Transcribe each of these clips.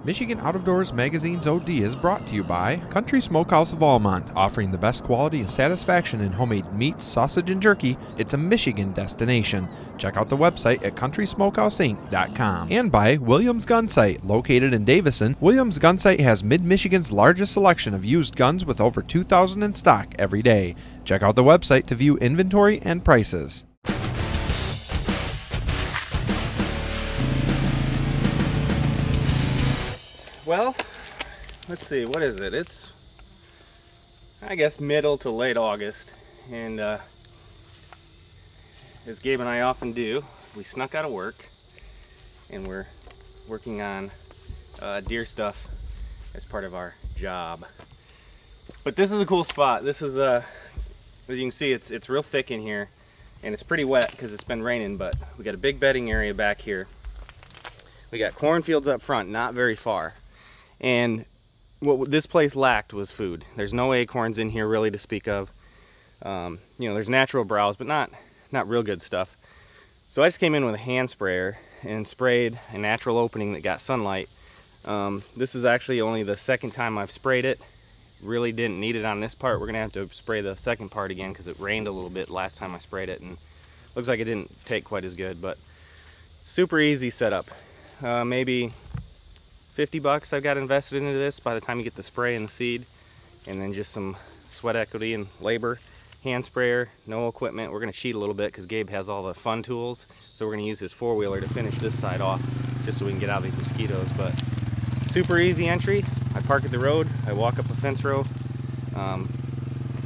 Michigan Out of Doors Magazine's OD is brought to you by Country Smokehouse of Almont, offering the best quality and satisfaction in homemade meats, sausage, and jerky. It's a Michigan destination. Check out the website at countrysmokehouseinc.com. And by Williams Gun Sight, located in Davison. Williams Gun Sight has Mid-Michigan's largest selection of used guns with over 2,000 in stock every day. Check out the website to view inventory and prices. Well, let's see, what is it? It's, I guess, middle to late August, and as Gabe and I often do, we snuck out of work, and we're working on deer stuff as part of our job. But this is a cool spot. This is, as you can see, it's real thick in here, and it's pretty wet because it's been raining, but we got a big bedding area back here. We got cornfields up front, not very far. And what this place lacked was food. There's no acorns in here really to speak of. You know, there's natural browse, but not real good stuff. So I just came in with a hand sprayer and sprayed a natural opening that got sunlight. This is actually only the second time I've sprayed it. Really didn't need it on this part. We're gonna have to spray the second part again because it rained a little bit last time I sprayed it, and looks like it didn't take quite as good, but super easy setup. Maybe 50 bucks I've got invested into this by the time you get the spray and the seed, and then just some sweat equity and labor. Hand sprayer, no equipment. We're going to cheat a little bit because Gabe has all the fun tools, so we're going to use his four-wheeler to finish this side off just so we can get out of these mosquitoes. But super easy entry. I park at the road, I walk up a fence row,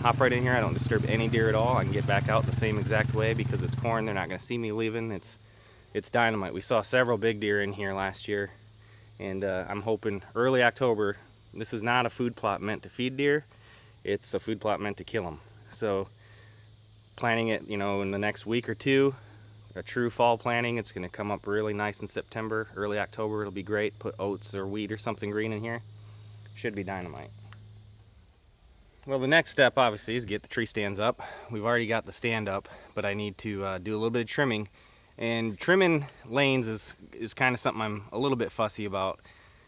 hop right in here. I don't disturb any deer at all. I can get back out the same exact way because it's corn. They're not going to see me leaving. It's dynamite. We saw several big deer in here last year. And I'm hoping early October. This is not a food plot meant to feed deer. It's a food plot meant to kill them. So planting it, you know, in the next week or two, a true fall planting. It's going to come up really nice in September. Early October, it'll be great. Put oats or wheat or something green in here. Should be dynamite. Well, the next step obviously is get the tree stands up. We've already got the stand up, but I need to do a little bit of trimming. And trimming lanes is kind of something I'm a little bit fussy about.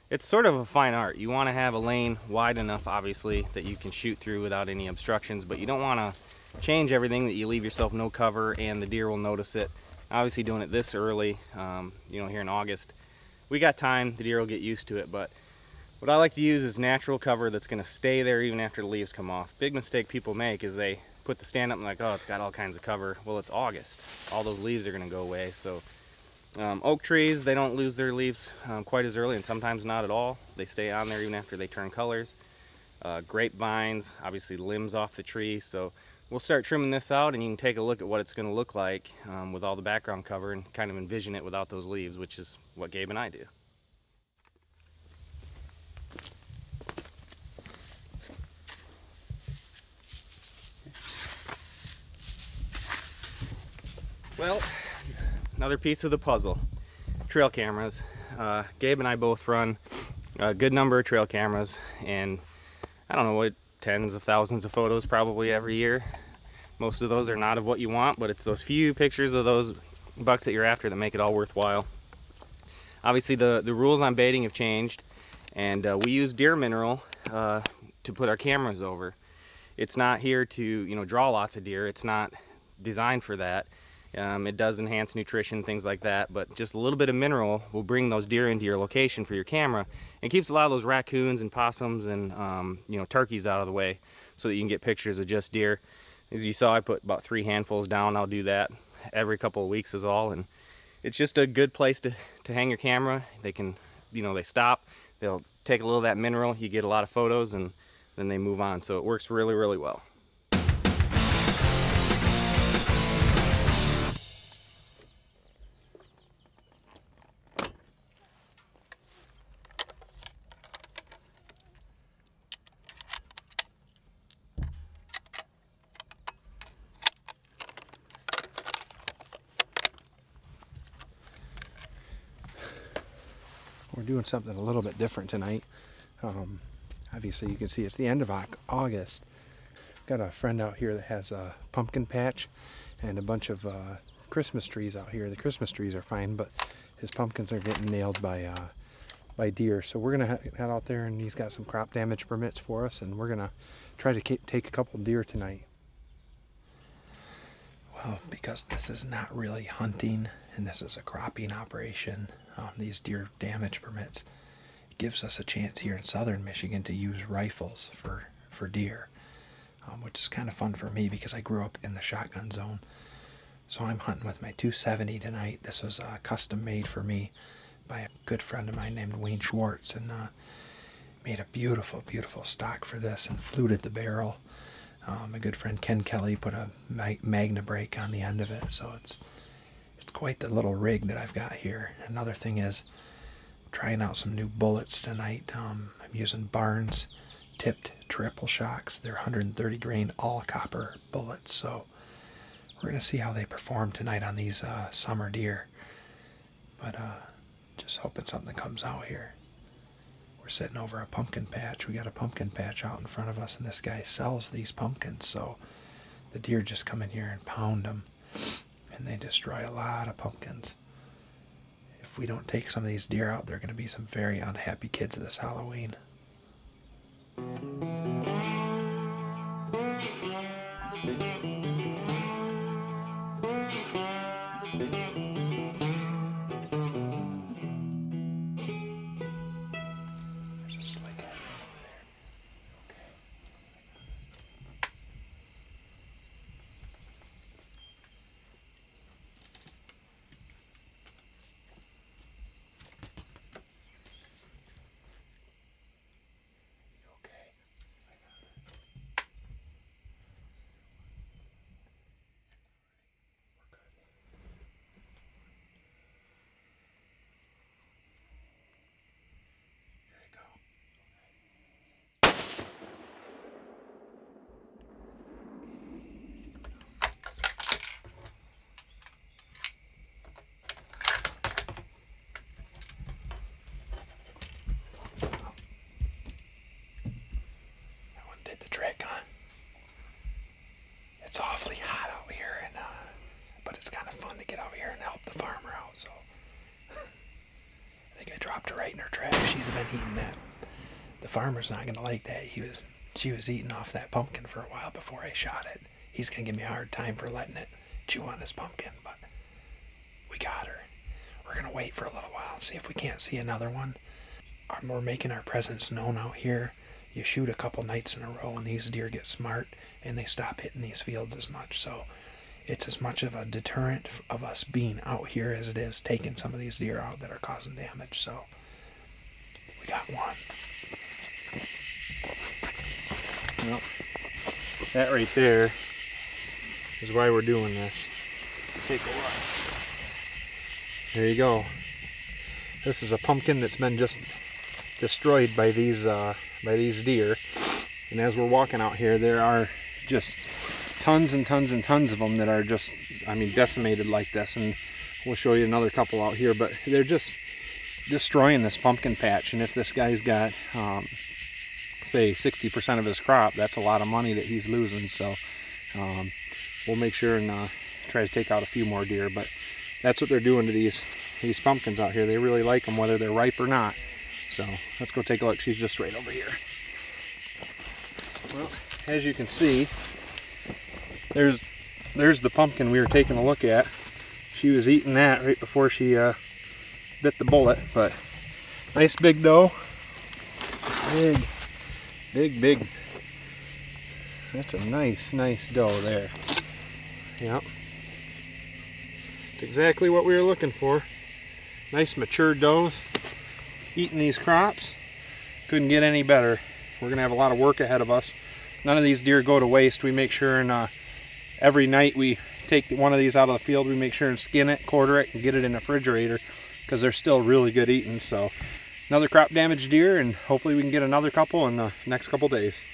It's sort of a fine art. You want to have a lane wide enough, obviously, that you can shoot through without any obstructions, but you don't want to change everything that you leave yourself no cover and the deer will notice it. Obviously doing it this early, you know, here in August, we got time, the deer will get used to it, but what I like to use is natural cover that's going to stay there even after the leaves come off. Big mistake people make is they put the stand up and like, oh, it's got all kinds of cover. Well, it's August. All those leaves are going to go away. So oak trees, they don't lose their leaves quite as early, and sometimes not at all. They stay on there even after they turn colors. Grapevines, obviously limbs off the tree. So we'll start trimming this out, and you can take a look at what it's going to look like with all the background cover and kind of envision it without those leaves, which is what Gabe and I do. Well, another piece of the puzzle, trail cameras. Gabe and I both run a good number of trail cameras, and I don't know what, tens of thousands of photos probably every year. Most of those are not of what you want, but it's those few pictures of those bucks that you're after that make it all worthwhile. Obviously the rules on baiting have changed, and we use deer mineral to put our cameras over. It's not here to, you know, draw lots of deer. It's not designed for that. It does enhance nutrition, things like that, but just a little bit of mineral will bring those deer into your location for your camera, and keeps a lot of those raccoons and possums and you know, turkeys out of the way, so that you can get pictures of just deer. As you saw, I put about 3 handfuls down. I'll do that every couple of weeks is all, and it's just a good place to hang your camera. They can, you know, they stop, they'll take a little of that mineral, you get a lot of photos, and then they move on. So it works really, really well. We're doing something a little bit different tonight. Obviously you can see it's the end of August. Got a friend out here that has a pumpkin patch and a bunch of Christmas trees out here. The Christmas trees are fine, but his pumpkins are getting nailed by by deer. So we're gonna head out there, and he's got some crop damage permits for us, and we're gonna try to take a couple deer tonight. Well, because this is not really hunting and this is a cropping operation, these deer damage permits gives us a chance here in southern Michigan to use rifles for deer, which is kind of fun for me because I grew up in the shotgun zone. So I'm hunting with my 270 tonight. This was custom made for me by a good friend of mine named Wayne Schwartz, and made a beautiful, beautiful stock for this and fluted the barrel. My good friend Ken Kelly put a Magna brake on the end of it, so it's quite the little rig that I've got here. Another thing is trying out some new bullets tonight. I'm using Barnes tipped triple shocks. They're 130 grain all copper bullets, so we're gonna see how they perform tonight on these summer deer. But just hoping something comes out here. We're sitting over a pumpkin patch. We got a pumpkin patch out in front of us, and this guy sells these pumpkins, so the deer just come in here and pound them, and they destroy a lot of pumpkins. If we don't take some of these deer out, they're going to be some very unhappy kids this Halloween. It's awfully hot out here, but it's kind of fun to get out here and help the farmer out. So I think I dropped her right in her trap. She's been eating that. The farmer's not gonna like that. She was eating off that pumpkin for a while before I shot it. He's gonna give me a hard time for letting it chew on this pumpkin, but we got her. We're gonna wait for a little while and see if we can't see another one. We're making our presence known out here. You shoot a couple nights in a row and these deer get smart and they stop hitting these fields as much. So it's as much of a deterrent of us being out here as it is taking some of these deer out that are causing damage. So we got one. Well, that right there is why we're doing this. Take a look. There you go. This is a pumpkin that's been just destroyed by these deer, and as we're walking out here, there are just tons and tons and tons of them that are just, I mean, decimated like this. And we'll show you another couple out here, but they're just destroying this pumpkin patch. And if this guy's got say 60% of his crop, that's a lot of money that he's losing. So we'll make sure and try to take out a few more deer, but that's what they're doing to these pumpkins out here. They really like them whether they're ripe or not. So let's go take a look. She's just right over here. Well, as you can see, there's the pumpkin we were taking a look at. She was eating that right before she bit the bullet, but nice big doe. It's big. That's a nice doe there. Yep. It's exactly what we were looking for. Nice mature does. Eating these crops. Couldn't get any better. We're gonna have a lot of work ahead of us. None of these deer go to waste. We make sure and every night we take one of these out of the field, we make sure and skin it, quarter it, and get it in the refrigerator because they're still really good eating. So another crop damage deer, and hopefully we can get another couple in the next couple days.